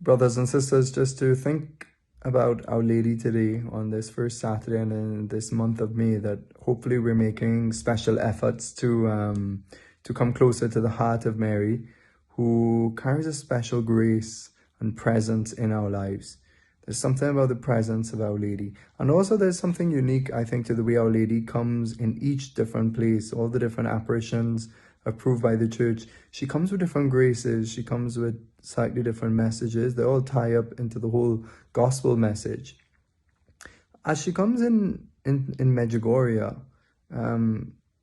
brothers and sisters, just to think about Our Lady today on this first Saturday and in this month of May, that hopefully we're making special efforts to come closer to the heart of Mary, who carries a special grace and presence in our lives. There's something about the presence of Our Lady. And also there's something unique, I think, to the way Our Lady comes in each different place, all the different apparitions approved by the church. She comes with different graces. She comes with slightly different messages. They all tie up into the whole gospel message. As she comes in Medjugorje,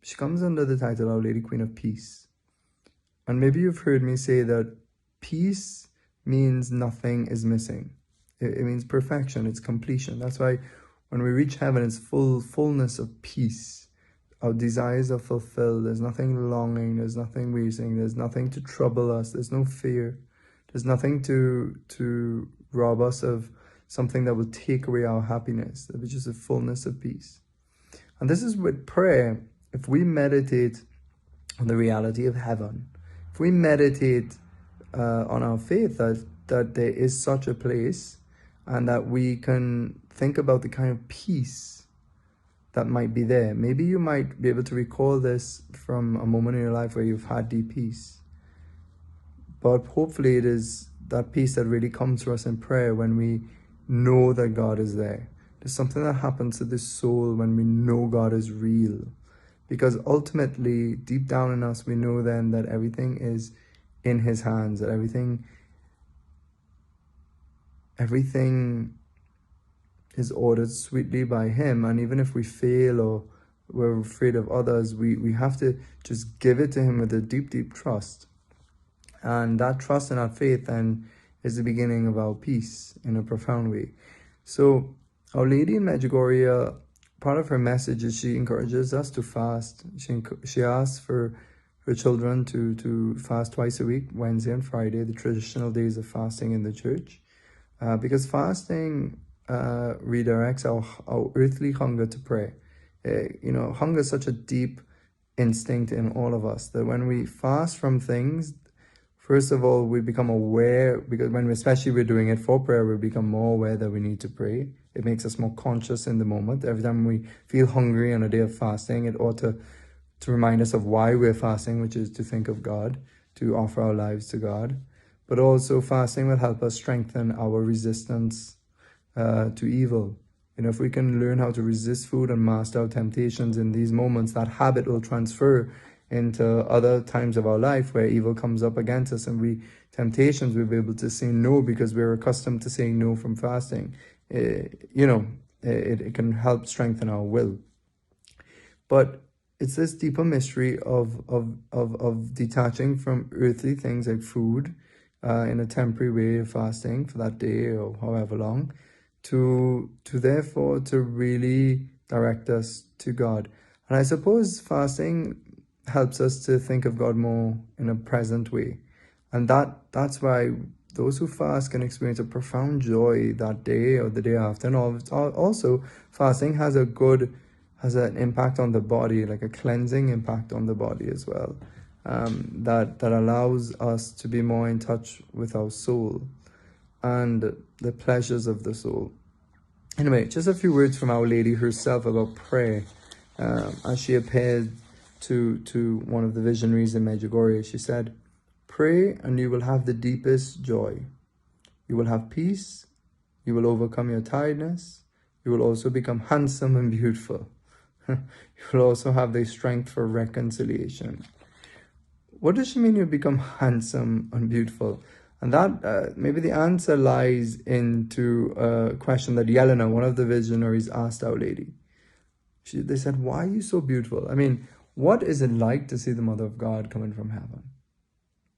she comes under the title Our Lady Queen of Peace. And maybe you've heard me say that peace means nothing is missing. It means perfection, it's completion. That's why when we reach heaven, it's fullness of peace. Our desires are fulfilled. There's nothing longing, there's nothing waiting, there's nothing to trouble us, there's no fear. There's nothing to rob us of something that will take away our happiness, which is a fullness of peace. And this is with prayer. If we meditate on the reality of heaven, if we meditate on our faith that there is such a place, and that we can think about the kind of peace that might be there. Maybe you might be able to recall this from a moment in your life where you've had deep peace. But hopefully it is that peace that really comes to us in prayer when we know that God is there. There's something that happens to the soul when we know God is real. Because ultimately, deep down in us, we know then that everything is in His hands, that everything is ordered sweetly by Him. And even if we fail or we're afraid of others, we have to just give it to Him with a deep, deep trust. And that trust and that faith then is the beginning of our peace in a profound way. So Our Lady in Medjugorje, part of her message is she encourages us to fast. She asks for her children to fast twice a week, Wednesday and Friday, the traditional days of fasting in the church. Because fasting redirects our earthly hunger to pray. Hunger is such a deep instinct in all of us that when we fast from things, first of all, we become aware, because especially we're doing it for prayer, we become more aware that we need to pray. It makes us more conscious in the moment. Every time we feel hungry on a day of fasting, it ought to remind us of why we're fasting, which is to think of God, to offer our lives to God. But also fasting will help us strengthen our resistance to evil. If we can learn how to resist food and master our temptations in these moments, that habit will transfer into other times of our life where evil comes up against us, and we'll be able to say no because we're accustomed to saying no from fasting. It can help strengthen our will. But it's this deeper mystery of detaching from earthly things like food, in a temporary way of fasting for that day or however long, to really direct us to God. And I suppose fasting helps us to think of God more in a present way. And that's why those who fast can experience a profound joy that day or the day after. And also, fasting has an impact on the body, like a cleansing impact on the body as well. That allows us to be more in touch with our soul and the pleasures of the soul. Anyway, just a few words from Our Lady herself about prayer. As she appeared to one of the visionaries in Medjugorje, she said, "Pray and you will have the deepest joy. You will have peace. You will overcome your tiredness. You will also become handsome and beautiful. You will also have the strength for reconciliation." What does she mean you become handsome and beautiful? And that maybe the answer lies into a question that Yelena, one of the visionaries, asked Our Lady. They said, "Why are you so beautiful?" I mean, what is it like to see the Mother of God coming from heaven?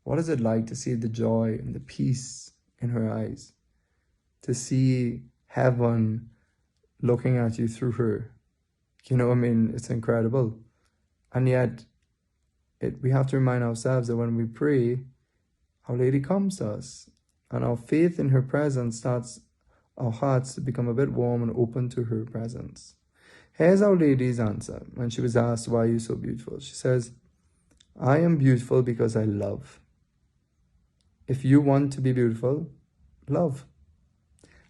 What is it like to see the joy and the peace in her eyes? To see heaven looking at you through her? It's incredible. And yet, we have to remind ourselves that when we pray, Our Lady comes to us, and our faith in her presence starts our hearts to become a bit warm and open to her presence. Here's Our Lady's answer when she was asked, "Why are you so beautiful?" She says, "I am beautiful because I love. If you want to be beautiful, love.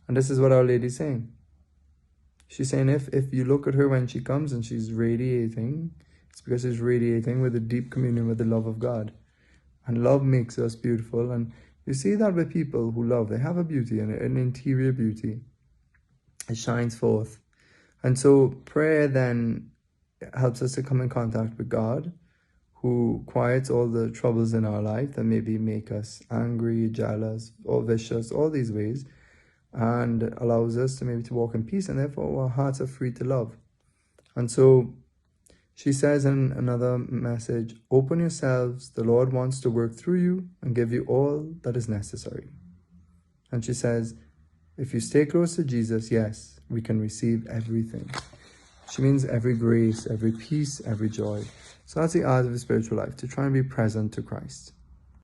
And this is what Our Lady's saying. She's saying if you look at her when she comes and she's radiating, it's because she's radiating with a deep communion with the love of God. And love makes us beautiful. And you see that with people who love, they have a beauty, an interior beauty. It shines forth. And so prayer then helps us to come in contact with God, who quiets all the troubles in our life that maybe make us angry, jealous, or vicious, all these ways, and allows us to maybe to walk in peace, and therefore our hearts are free to love. And so she says in another message, open yourselves, the Lord wants to work through you and give you all that is necessary. And she says, if you stay close to Jesus, yes, we can receive everything. She means every grace, every peace, every joy. So that's the art of the spiritual life, to try and be present to Christ.